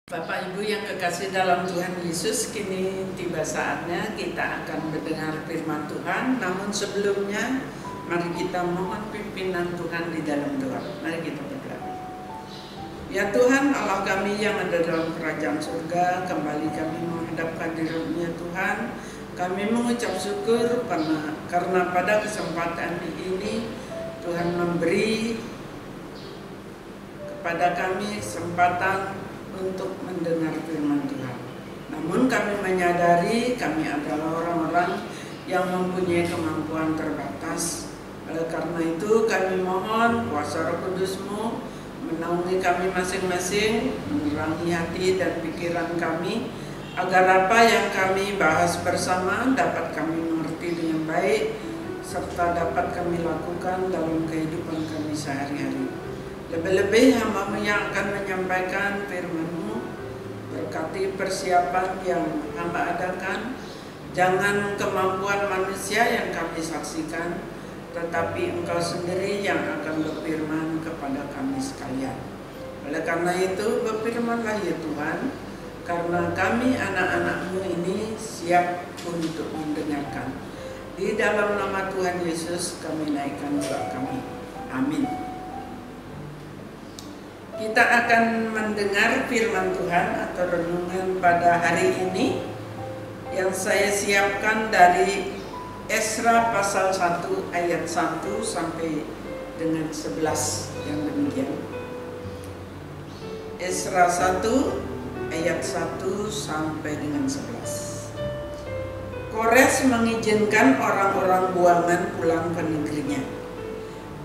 Bapak Ibu yang kekasih dalam Tuhan Yesus, kini tiba saatnya kita akan mendengar firman Tuhan. Namun sebelumnya, mari kita mohon pimpinan Tuhan di dalam doa. Mari kita berdoa. Ya Tuhan, Allah kami yang ada dalam kerajaan surga, kembali kami menghadap hadirat-Nya Tuhan. Kami mengucap syukur karena pada kesempatan ini Tuhan memberi kepada kami kesempatan untuk mendengar firman Tuhan. Namun kami menyadari kami adalah orang-orang yang mempunyai kemampuan terbatas. Oleh karena itu kami mohon kuasa Roh Kudus-Mu menaungi kami masing-masing, menerangi hati dan pikiran kami, agar apa yang kami bahas bersama dapat kami mengerti dengan baik, serta dapat kami lakukan dalam kehidupan kami sehari-hari. Lebih-lebih hamba-Mu yang akan menyampaikan firman-Mu, berkati persiapan yang hamba adakan. Jangan kemampuan manusia yang kami saksikan, tetapi Engkau sendiri yang akan berfirman kepada kami sekalian. Oleh karena itu berfirmanlah ya Tuhan, karena kami anak-anak-Mu ini siap untuk mendengarkan. Di dalam nama Tuhan Yesus kami naikkan doa kami. Amin. Kita akan mendengar firman Tuhan atau renungan pada hari ini yang saya siapkan dari Esra pasal 1 ayat 1 sampai dengan 11 yang demikian. Esra 1 ayat 1 sampai dengan 11. Kores mengizinkan orang-orang buangan pulang ke negerinya.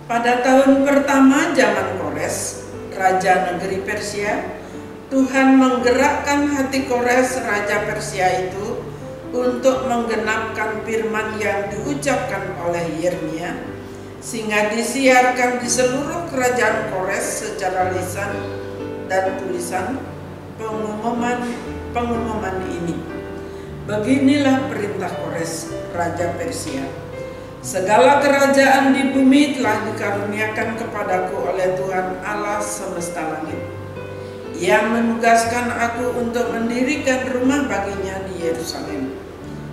Pada tahun pertama zaman Kores, Raja negeri Persia, Tuhan menggerakkan hati Kores Raja Persia itu untuk menggenapkan firman yang diucapkan oleh Yeremia, sehingga disiarkan di seluruh kerajaan Kores secara lisan dan tulisan pengumuman ini. Beginilah perintah Kores Raja Persia. Segala kerajaan di bumi telah dikaruniakan kepadaku oleh Tuhan Allah semesta langit. Ia menugaskan aku untuk mendirikan rumah baginya di Yerusalem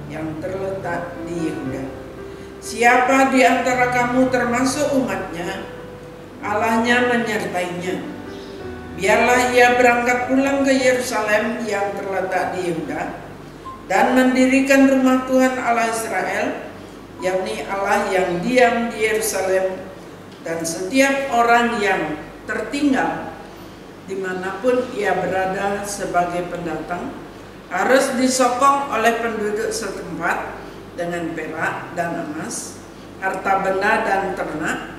yang terletak di Yehuda. Siapa di antara kamu termasuk umatnya, Allahnya menyertainya. Biarlah ia berangkat pulang ke Yerusalem yang terletak di Yehuda dan mendirikan rumah Tuhan Allah Israel, yakni Allah yang diam di Yerusalem, dan setiap orang yang tertinggal dimanapun ia berada sebagai pendatang harus disokong oleh penduduk setempat dengan perak dan emas, harta benda dan ternak,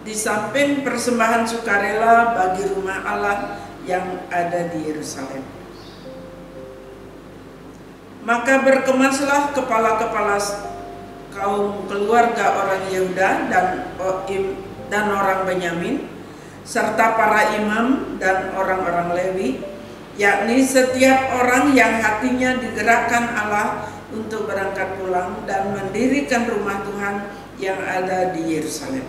di samping persembahan sukarela bagi rumah Allah yang ada di Yerusalem. Maka berkemaslah kepala-kepala kaum keluarga orang Yehuda dan orang Benyamin, serta para imam dan orang-orang Lewi, yakni setiap orang yang hatinya digerakkan Allah untuk berangkat pulang dan mendirikan rumah Tuhan yang ada di Yerusalem.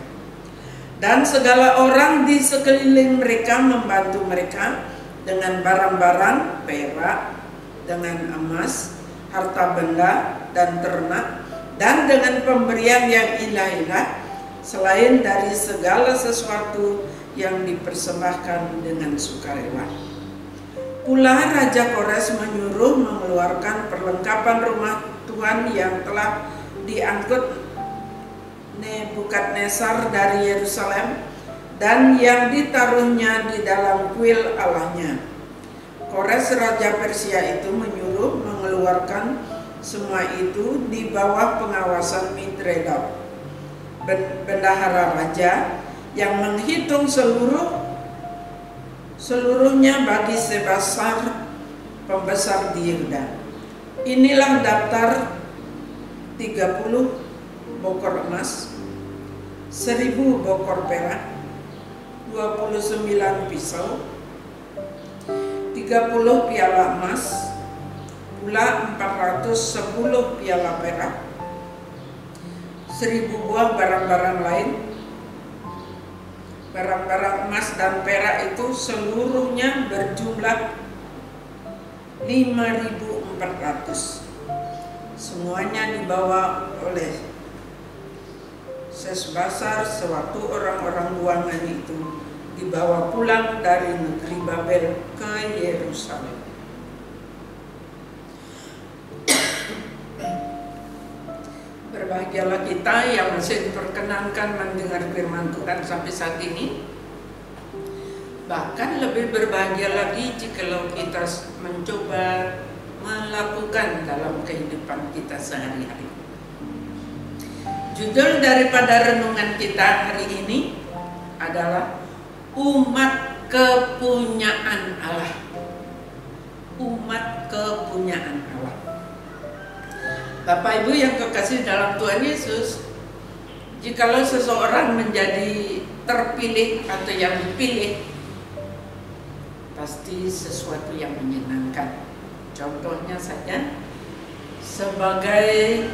Dan segala orang di sekeliling mereka membantu mereka dengan barang-barang perak, dengan emas, harta benda dan ternak, dan dengan pemberian yang ilah-ilah, selain dari segala sesuatu yang dipersembahkan dengan sukarela. Pula Raja Kores menyuruh mengeluarkan perlengkapan rumah Tuhan yang telah diangkut Nebukadnezar dari Yerusalem dan yang ditaruhnya di dalam kuil Allahnya. Kores Raja Persia itu menyuruh mengeluarkan semua itu di bawah pengawasan Mitredat, bendahara raja, yang menghitung seluruhnya bagi Sebasar, pembesar di Yehuda. Inilah daftar: 30 bokor emas, 1000 bokor perak, 29 pisau, 30 piala emas, pula 410 piala perak, 1000 buah barang-barang lain. Barang-barang emas dan perak itu seluruhnya berjumlah 5.400. Semuanya dibawa oleh Sesbasar sewaktu orang-orang buangan itu dibawa pulang dari negeri Babel ke Yerusalem. Berbahagialah kita yang masih diperkenankan mendengar firman Tuhan sampai saat ini. Bahkan lebih berbahagia lagi jikalau kita mencoba melakukan dalam kehidupan kita sehari-hari. Judul daripada renungan kita hari ini adalah umat kepunyaan Allah. Umat kepunyaan Allah. Bapak Ibu yang kekasih dalam Tuhan Yesus, jikalau seseorang menjadi terpilih atau yang dipilih, pasti sesuatu yang menyenangkan. Contohnya saja, sebagai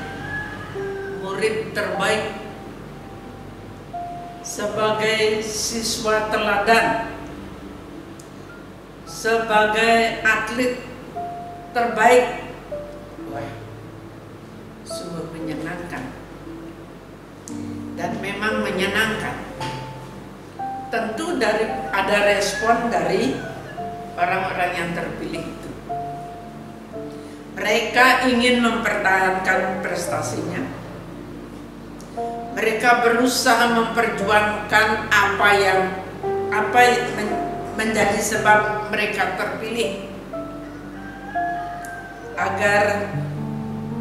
murid terbaik, sebagai siswa teladan, sebagai atlet terbaik. Wah, sungguh menyenangkan. Dan memang menyenangkan. Tentu ada respon dari orang-orang yang terpilih itu. Mereka ingin mempertahankan prestasinya. Mereka berusaha memperjuangkan apa yang menjadi sebab mereka terpilih, agar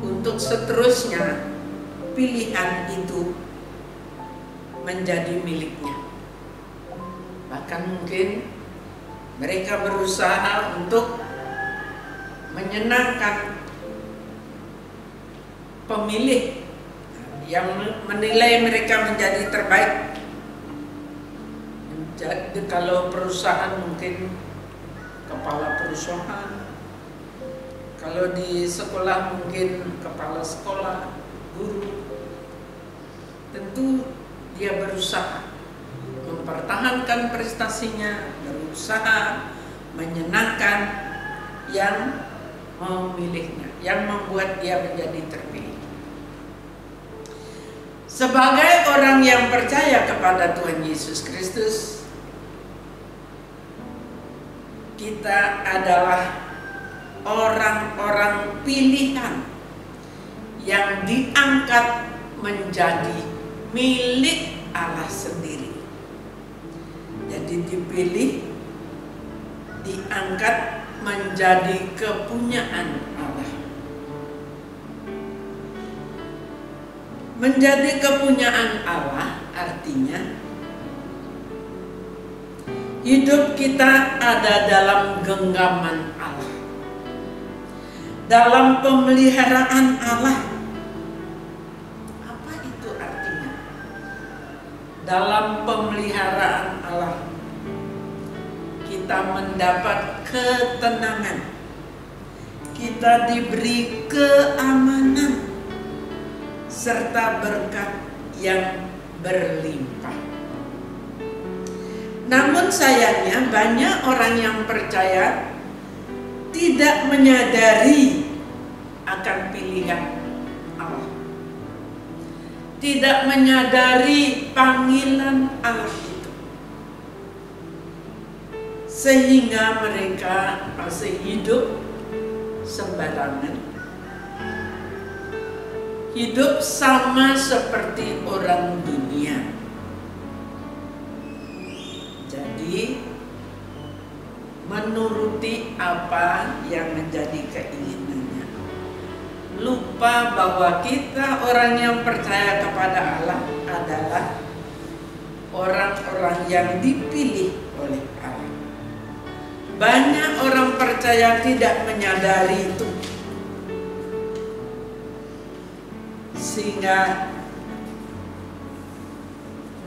untuk seterusnya pilihan itu menjadi miliknya. Bahkan mungkin mereka berusaha untuk menyenangkan pemilih yang menilai mereka menjadi terbaik. Jadi kalau perusahaan mungkin kepala perusahaan, kalau di sekolah mungkin kepala sekolah, guru. Tentu dia berusaha mempertahankan prestasinya, berusaha menyenangkan yang memilihnya, yang membuat dia menjadi terpilih. Sebagai orang yang percaya kepada Tuhan Yesus Kristus, kita adalah orang-orang pilihan yang diangkat menjadi milik Allah sendiri. Jadi dipilih, diangkat menjadi kepunyaan Allah. Menjadi kepunyaan Allah artinya hidup kita ada dalam genggaman Allah, dalam pemeliharaan Allah. Apa itu artinya? Dalam pemeliharaan Allah kita mendapat ketenangan, kita diberi keamanan serta berkat yang berlimpah. Namun sayangnya banyak orang yang percaya tidak menyadari akan pilihan Allah, tidak menyadari panggilan Allah itu, sehingga mereka masih hidup sembarangan, hidup sama seperti orang dunia. Jadi menuruti apa yang menjadi keinginannya, lupa bahwa kita orang yang percaya kepada Allah adalah orang-orang yang dipilih oleh Allah. Banyak orang percaya tidak menyadari itu, sehingga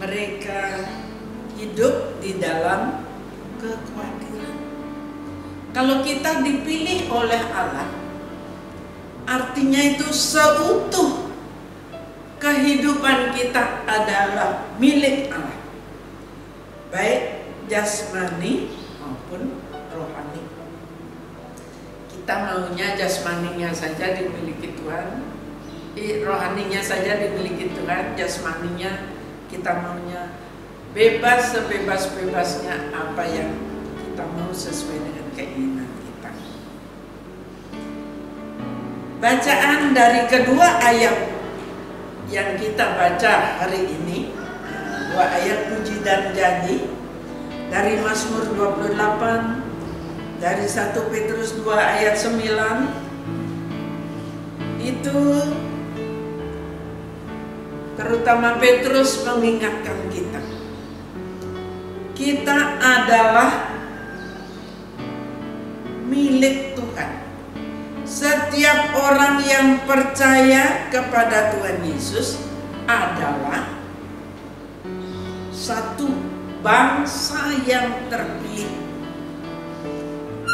mereka hidup di dalam kekhawatiran. Kalau kita dipilih oleh Allah, artinya itu seutuh kehidupan kita adalah milik Allah, baik jasmani maupun rohani. Kita maunya jasmaninya saja dimiliki Tuhan, rohaninya saja dimiliki Tuhan, jasmaninya kita maunya bebas sebebas-bebasnya apa yang kita mau sesuai dengan keinginan kita. Bacaan dari kedua ayat yang kita baca hari ini, dua ayat puji dan janji dari Mazmur 28, dari 1 Petrus 2 ayat 9, itu terutama Petrus mengingatkan kita adalah milik Tuhan. Setiap orang yang percaya kepada Tuhan Yesus adalah satu bangsa yang terpilih.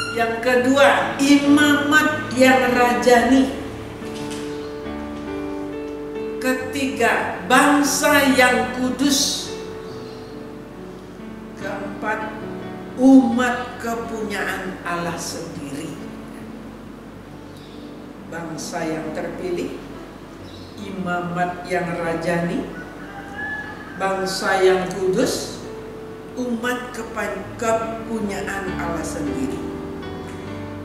Yang kedua, imamat yang rajani. Ketiga, bangsa yang kudus. Keempat, umat kepunyaan Allah sendiri. Bangsa yang terpilih, imamat yang rajani, bangsa yang kudus, umat kepunyaan Allah sendiri.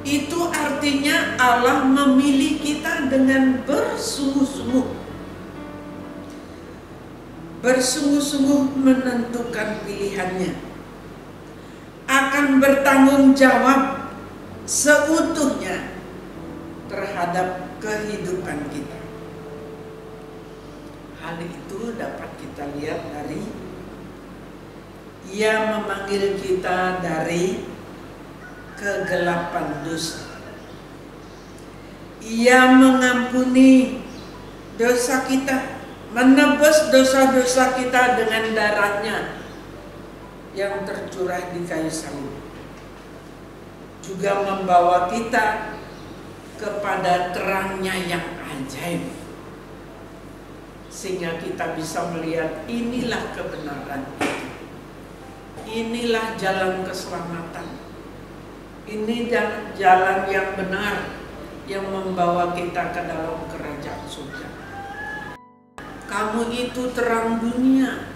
Itu artinya Allah memilih kita dengan bersungguh-sungguh. Bersungguh-sungguh menentukan pilihannya. Akan bertanggung jawab seutuhnya terhadap kehidupan kita. Hal itu dapat kita lihat dari Ia memanggil kita dari kegelapan dosa. Ia mengampuni dosa kita, menebus dosa-dosa kita dengan darahnya yang tercurah di kayu salib. Juga membawa kita kepada terangnya yang ajaib, sehingga kita bisa melihat inilah kebenaran itu. Inilah jalan keselamatan. Ini jalan yang benar yang membawa kita ke dalam kerajaan surga. Kamu itu terang dunia.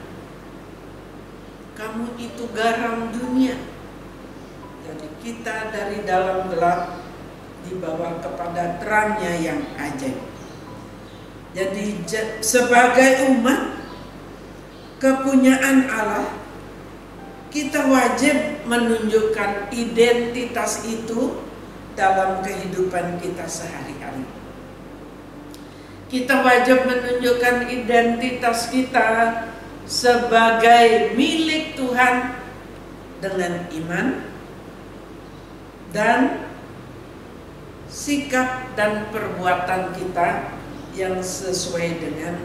Kamu itu garam dunia. Jadi kita dari dalam gelap dibawa kepada terangnya yang ajaib. Jadi sebagai umat kepunyaan Allah, kita wajib menunjukkan identitas itu dalam kehidupan kita sehari-hari. Kita wajib menunjukkan identitas kita sebagai milik Tuhan dengan iman dan sikap dan perbuatan kita yang sesuai dengan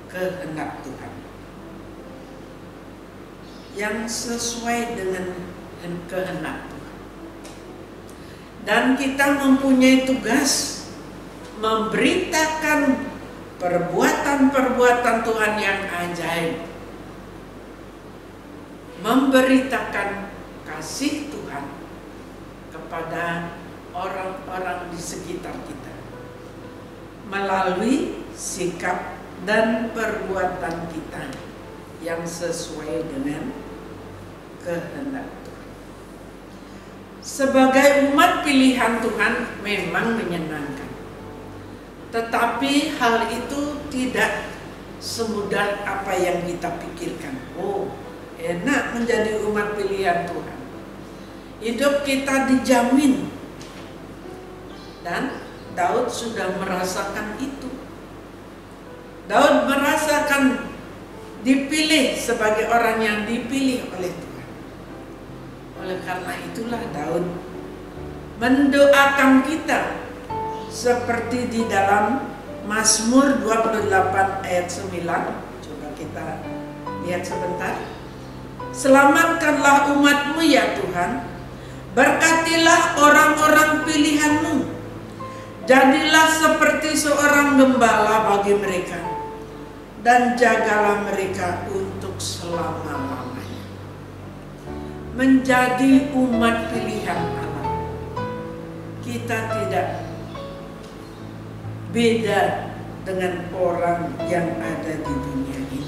kehendak Tuhan. Yang sesuai dengan kehendak Tuhan. Dan kita mempunyai tugas memberitakan perbuatan-perbuatan Tuhan yang ajaib. Memberitakan kasih Tuhan kepada orang-orang di sekitar kita melalui sikap dan perbuatan kita yang sesuai dengan kehendak Tuhan. Sebagai umat pilihan Tuhan memang menyenangkan, tetapi hal itu tidak semudah apa yang kita pikirkan. Oh, enak menjadi umat pilihan Tuhan. Hidup kita dijamin. Dan Daud sudah merasakan itu. Daud merasakan dipilih sebagai orang yang dipilih oleh Tuhan. Oleh karena itulah Daud mendoakan kita seperti di dalam Mazmur 28 ayat 9. Coba kita lihat sebentar. Selamatkanlah umat-Mu ya Tuhan, berkatilah orang-orang pilihan-Mu, jadilah seperti seorang gembala bagi mereka, dan jagalah mereka untuk selama-lamanya. Menjadi umat pilihan Allah kita tidak beda dengan orang yang ada di dunia ini.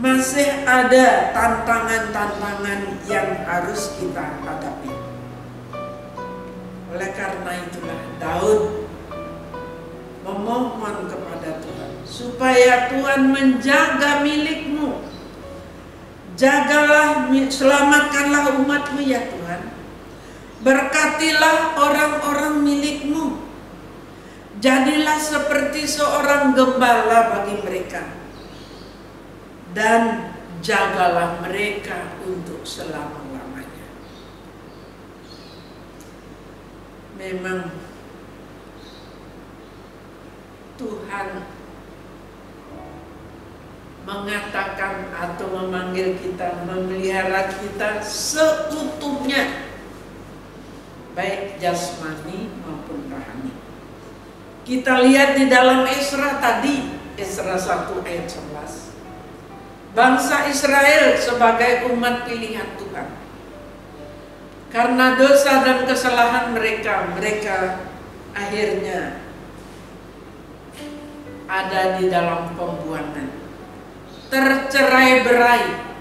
Masih ada tantangan-tantangan yang harus kita hadapi. Oleh karena itulah Daud memohon kepada Tuhan supaya Tuhan menjaga milikmu. Jagalah, selamatkanlah umatmu ya Tuhan. Berkatilah orang-orang milikmu. Jadilah seperti seorang gembala bagi mereka. Dan jagalah mereka untuk selama-lamanya. Memang Tuhan mengatakan atau memanggil kita, memelihara kita seutuhnya, baik jasmani maupun rohani. Kita lihat di dalam Esra tadi, Esra 1 ayat 11. Bangsa Israel sebagai umat pilihan Tuhan. Karena dosa dan kesalahan mereka, mereka akhirnya ada di dalam pembuangan, tercerai-berai.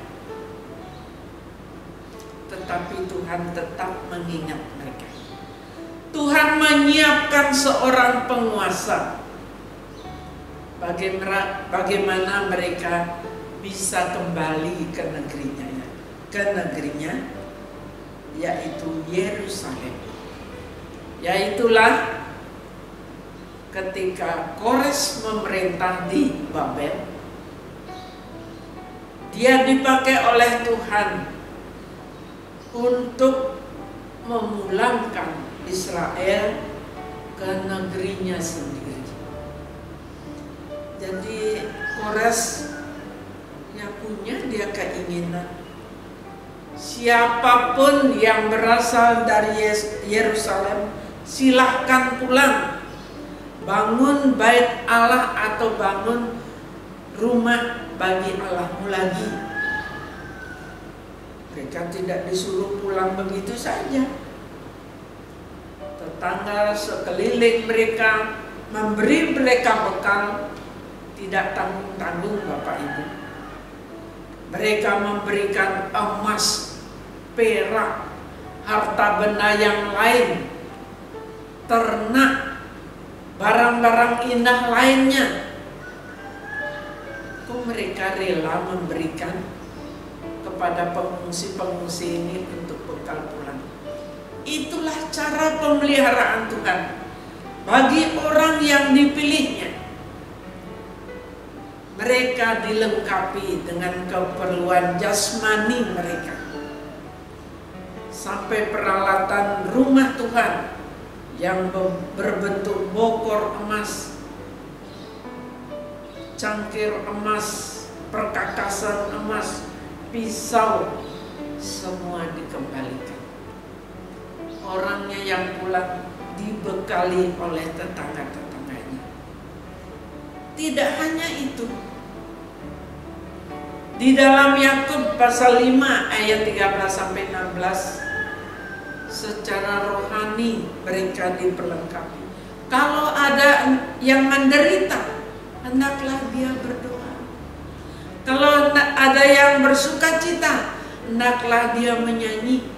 Tetapi Tuhan tetap mengingat mereka. Tuhan menyiapkan seorang penguasa. Bagaimana mereka bisa kembali ke negerinya, yaitu Yerusalem. Yaitulah ketika Kores memerintah di Babel, dia dipakai oleh Tuhan untuk memulangkan Israel ke negerinya sendiri. Jadi Kores punya keinginan siapapun yang berasal dari Yerusalem silahkan pulang, bangun bait Allah atau bangun rumah bagi Allahmu lagi. Mereka tidak disuruh pulang begitu saja. Tetangga sekeliling mereka memberi mereka bekal, tidak tanggung-tanggung Bapak Ibu. Mereka memberikan emas, perak, harta benda yang lain, ternak, barang-barang indah lainnya. Kok mereka rela memberikan kepada pengungsi-pengungsi ini untuk bekal pulang? Itulah cara pemeliharaan Tuhan bagi orang yang dipilihnya. Mereka dilengkapi dengan keperluan jasmani mereka. Sampai peralatan rumah Tuhan yang berbentuk bokor emas, cangkir emas, perkakasan emas, pisau, semua dikembalikan. Orangnya yang pulang dibekali oleh tetangga-tetangganya. Tidak hanya itu. Di dalam Yakub pasal 5 ayat 13-16, secara rohani mereka diperlengkapi. Kalau ada yang menderita, hendaklah dia berdoa. Kalau ada yang bersukacita, hendaklah dia menyanyi.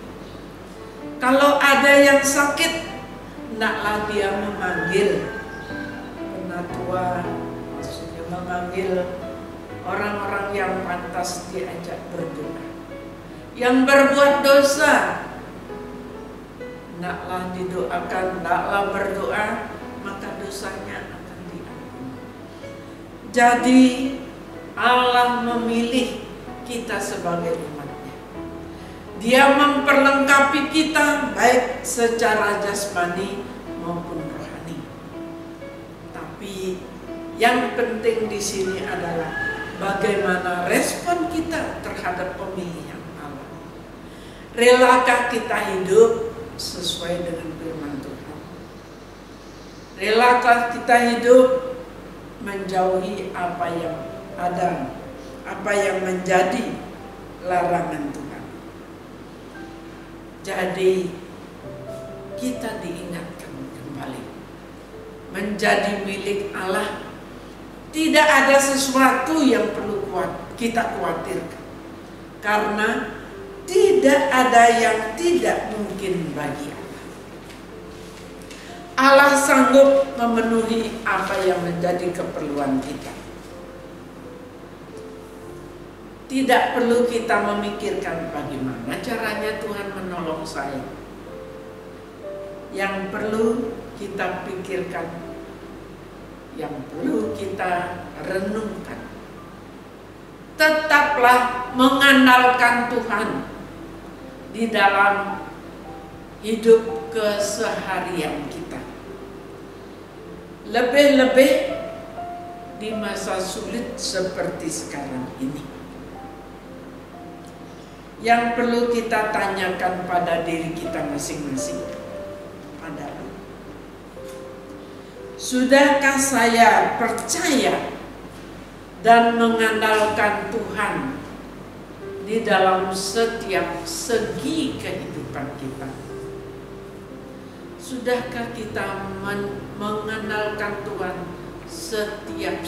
Kalau ada yang sakit, hendaklah dia memanggil penatua, maksudnya memanggil orang-orang yang pantas diajak berdoa. Yang berbuat dosa, hendaklah didoakan, hendaklah berdoa, maka dosanya akan diampuni. Jadi Allah memilih kita sebagai umatnya. Dia memperlengkapi kita baik secara jasmani maupun rohani. Tapi yang penting di sini adalah bagaimana respon kita terhadap pemilihan Allah. Relakah kita hidup sesuai dengan firman Tuhan? Relakah kita hidup menjauhi apa yang ada, apa yang menjadi larangan Tuhan? Jadi kita diingatkan kembali menjadi milik Allah. Tidak ada sesuatu yang perlu kita khawatirkan, karena tidak ada yang tidak mungkin bagi Allah. Allah sanggup memenuhi apa yang menjadi keperluan kita. Tidak perlu kita memikirkan bagaimana caranya Tuhan menolong saya. Yang perlu kita pikirkan, yang perlu kita renungkan, tetaplah mengandalkan Tuhan di dalam hidup keseharian kita. Lebih-lebih di masa sulit seperti sekarang ini. Yang perlu kita tanyakan pada diri kita masing-masing adalah, sudahkah saya percaya dan mengandalkan Tuhan di dalam setiap segi kehidupan kita? Sudahkah kita mengandalkan Tuhan setiap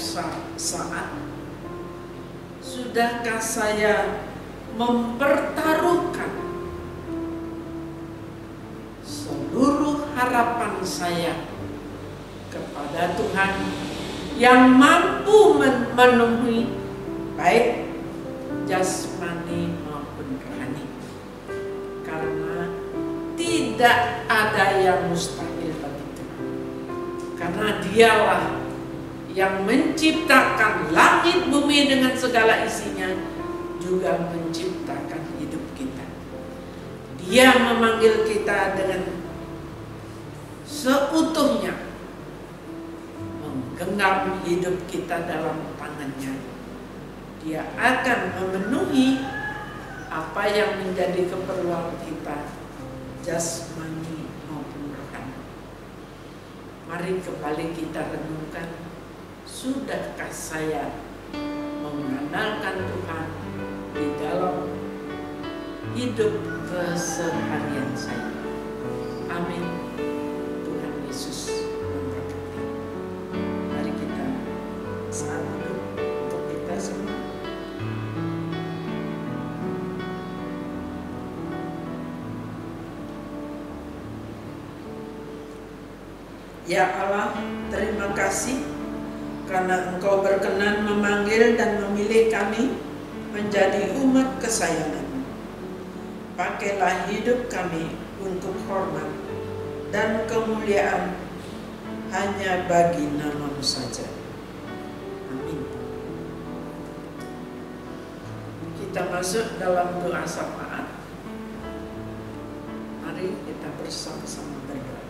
saat? Sudahkah saya mempertaruhkan seluruh harapan saya kepada Tuhan yang mampu memenuhi baik jasmani maupun rohani? Karena tidak ada yang mustahil bagi Tuhan, karena Dialah yang menciptakan langit bumi dengan segala isinya, juga menciptakan hidup kita. Dia memanggil kita dengan seutuhnya, menggenggam hidup kita dalam tangannya. Dia akan memenuhi apa yang menjadi keperluan kita, jasmani maupun rohani. Mari kembali kita renungkan, sudahkah saya mengandalkan Tuhan di dalam hidup keseharian saya? Amin. Tuhan Yesus memberkati. Mari kita saat duduk untuk kita semua. Ya Allah, terima kasih karena Engkau berkenan memanggil dan memilih kami menjadi umat kesayangan. Pakailah hidup kami untuk hormat dan kemuliaan hanya bagi nama-Mu saja. Amin. Kita masuk dalam doa syafaat. Mari kita bersama-sama berdoa.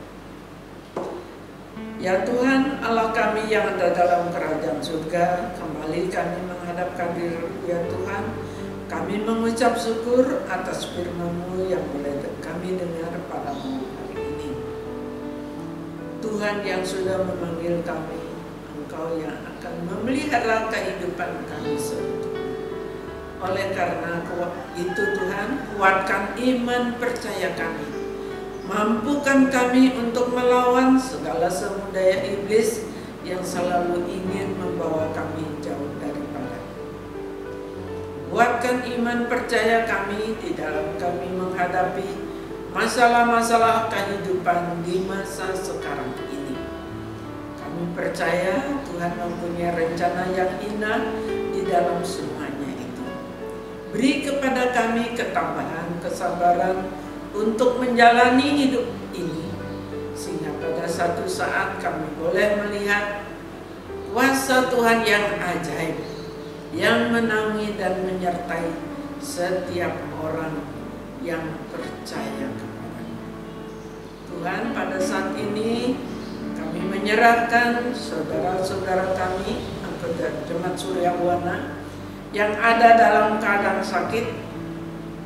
Ya Tuhan, Allah kami yang ada dalam kerajaan surga, kembali kami menghadap diri ya Tuhan. Kami mengucap syukur atas firman-Mu yang boleh kami dengar pada malam hari ini. Tuhan yang sudah memanggil kami, Engkau yang akan memelihara kehidupan kami seutuhnya. Oleh karena itu Tuhan, kuatkan iman percaya kami. Mampukan kami untuk melawan segala semudaya iblis yang selalu ingin membawa kami jauh daripada. Kuatkan iman percaya kami di dalam kami menghadapi masalah-masalah kehidupan di masa sekarang ini. Kami percaya Tuhan mempunyai rencana yang indah di dalam semuanya itu. Beri kepada kami ketabahan, kesabaran untuk menjalani hidup ini, sehingga pada satu saat kami boleh melihat kuasa Tuhan yang ajaib, yang menaungi dan menyertai setiap orang yang percaya kepada-Nya. Tuhan, pada saat ini kami menyerahkan saudara-saudara kami, anggota Jemaat Suryawana yang ada dalam keadaan sakit,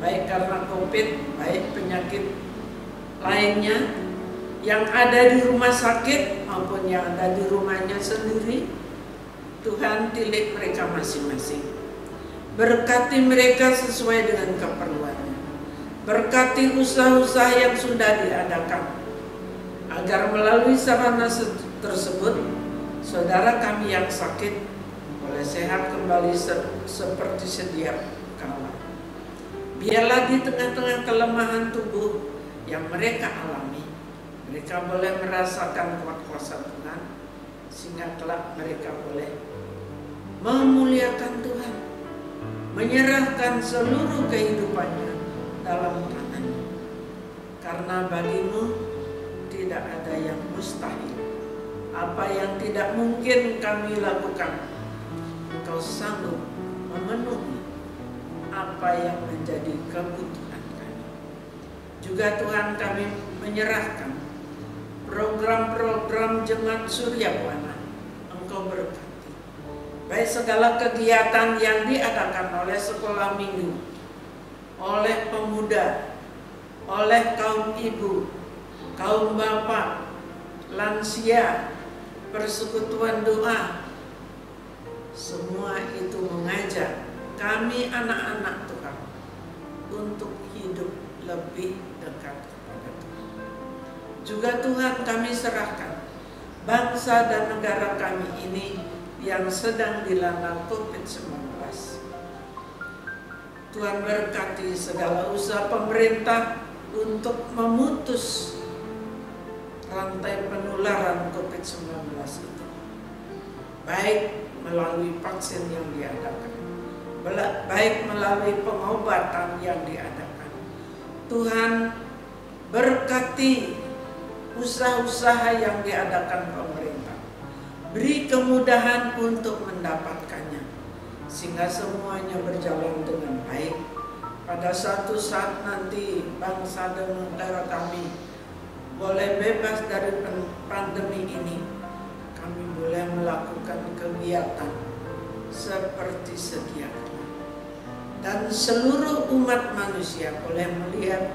baik karena COVID, baik penyakit lainnya, yang ada di rumah sakit maupun yang ada di rumahnya sendiri. Tuhan, tilik mereka masing-masing. Berkati mereka sesuai dengan keperluannya. Berkati usaha-usaha yang sudah diadakan agar melalui sarana tersebut saudara kami yang sakit boleh sehat kembali seperti sedia kala. Biarlah di tengah-tengah kelemahan tubuh yang mereka alami, mereka boleh merasakan kuat kuasa Tuhan, sehingga kelak mereka boleh memuliakan Tuhan, menyerahkan seluruh kehidupannya dalam tangan-Mu. Karena bagimu tidak ada yang mustahil. Apa yang tidak mungkin kami lakukan, Engkau sanggup memenuhi apa yang menjadi kebutuhan kami. Juga Tuhan, kami menyerahkan program-program Jemaat Surya Buana. Engkau berkati baik segala kegiatan yang diadakan oleh sekolah minggu, oleh pemuda, oleh kaum ibu, kaum bapak, lansia, persekutuan doa. Semua itu mengajak kami anak-anak Tuhan untuk hidup lebih dekat kepada Tuhan. Juga Tuhan, kami serahkan bangsa dan negara kami ini yang sedang dilanda COVID-19. Tuhan berkati segala usaha pemerintah untuk memutus rantai penularan COVID-19 itu, baik melalui vaksin yang diadakan, baik melalui pengobatan yang diadakan. Tuhan, berkati usaha-usaha yang diadakan pemerintah, beri kemudahan untuk mendapatkannya, sehingga semuanya berjalan dengan baik. Pada suatu saat nanti bangsa dan negara kami boleh bebas dari pandemi ini, kami boleh melakukan kegiatan seperti sedia kala, dan seluruh umat manusia boleh melihat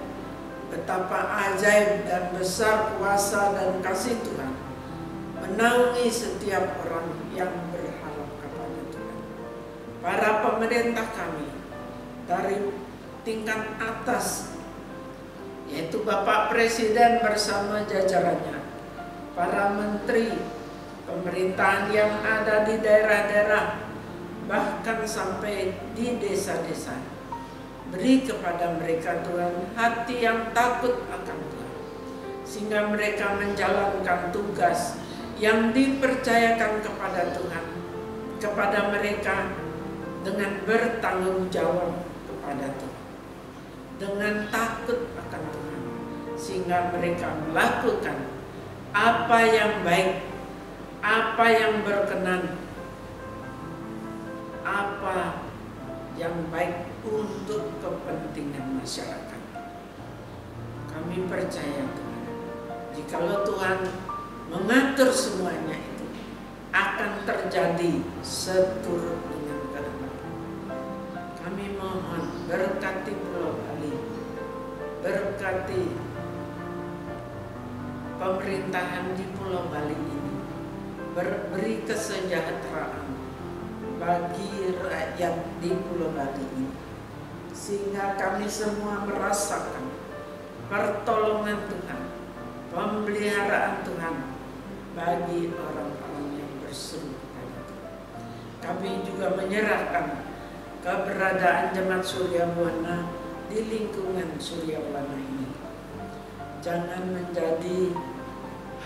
betapa ajaib dan besar kuasa dan kasih Tuhan menaungi setiap orang yang berharap kepada Tuhan. Para pemerintah kami dari tingkat atas, yaitu Bapak Presiden bersama jajarannya, para menteri, pemerintahan yang ada di daerah-daerah, bahkan sampai di desa-desa, beri kepada mereka Tuhan hati yang takut akan Tuhan, sehingga mereka menjalankan tugas yang dipercayakan kepada Tuhan, kepada mereka dengan bertanggung jawab kepada Tuhan, dengan takut akan Tuhan, sehingga mereka melakukan apa yang baik, apa yang berkenan, apa yang baik untuk kepentingan masyarakat. Kami percaya Tuhan, jikalau Tuhan mengatur semuanya itu, akan terjadi seturut dengan kehendak. Kami mohon berkati Pulau Bali, berkati pemerintahan di Pulau Bali ini, beri kesejahteraan bagi rakyat di Pulau Bali ini, sehingga kami semua merasakan pertolongan Tuhan, pemeliharaan Tuhan bagi orang-orang yang berseru kepada Tuhan. Kami juga menyerahkan keberadaan Jemaat Surya Buana di lingkungan Surya Buana ini. Jangan menjadi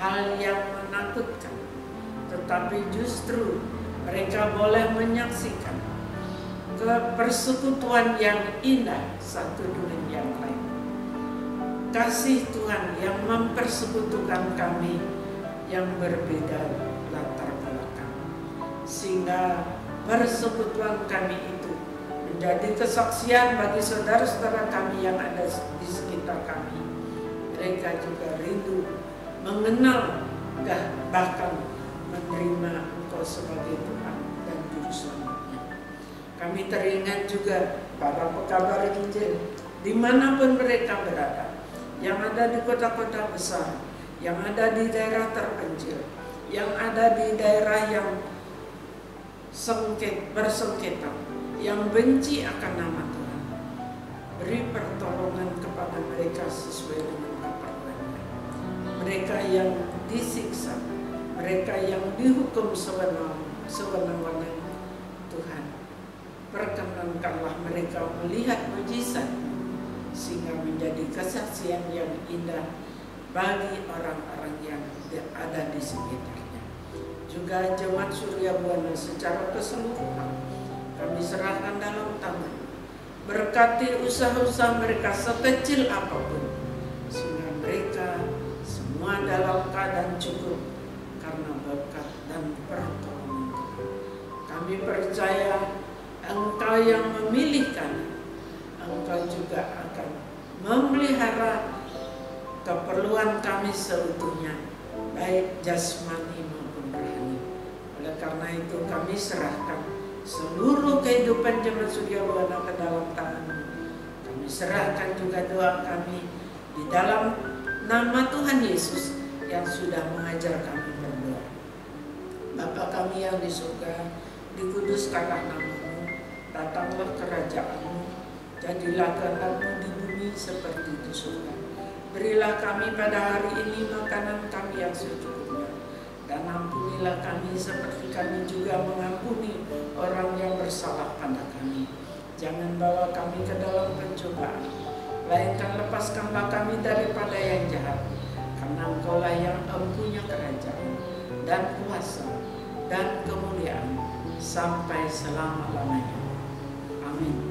hal yang menakutkan, tetapi justru mereka boleh menyaksikan persekutuan yang indah satu dengan yang lain. Kasih Tuhan yang mempersekutukan kami yang berbeda latar belakang, sehingga persekutuan kami itu menjadi kesaksian bagi saudara-saudara kami yang ada di sekitar kami. Mereka juga rindu mengenal, bahkan menerima Engkau sebagai Tuhan dan Juru Selamatnya. Kami teringat juga para pekabar Injil dimanapun mereka berada, yang ada di kota-kota besar, yang ada di daerah terpencil, yang ada di daerah yang bersengketa, yang benci akan nama Tuhan. Beri pertolongan kepada mereka sesuai dengan keperluannya. mereka yang disiksa, mereka yang dihukum sewenang-wenang. Tuhan, perkenankanlah mereka melihat mujizat, sehingga menjadi kesaksian yang indah bagi orang-orang yang ada di sekitarnya. Juga jemaat Surya Buana secara keseluruhan kami serahkan dalam tangan. Berkati usaha-usaha mereka sekecil apapun, sehingga mereka semua dalam keadaan cukup karena berkat dan pertolongan Tuhan. Kami percaya Engkau yang memilih kami, Engkau juga akan memelihara keperluan kami seutuhnya, baik jasmani maupun rohani. Oleh karena itu kami serahkan seluruh kehidupan jemaat Surya Buana ke dalam tangan-Mu. Kami serahkan juga doa kami di dalam nama Tuhan Yesus yang sudah mengajar kami berdoa. Bapa kami yang di surga, dikuduskanlah nama-Mu, datanglah kerajaan-Mu, jadilah kehendak-Mu di bumi seperti di surga. Berilah kami pada hari ini makanan kami yang secukupnya, dan ampunilah kami seperti kami juga mengampuni orang yang bersalah pada kami. Jangan bawa kami ke dalam pencobaan, melainkan lepaskanlah kami daripada yang jahat. Karena Engkau-lah yang mempunyai kerajaan dan kuasa dan kemuliaan sampai selama-lamanya. Amin.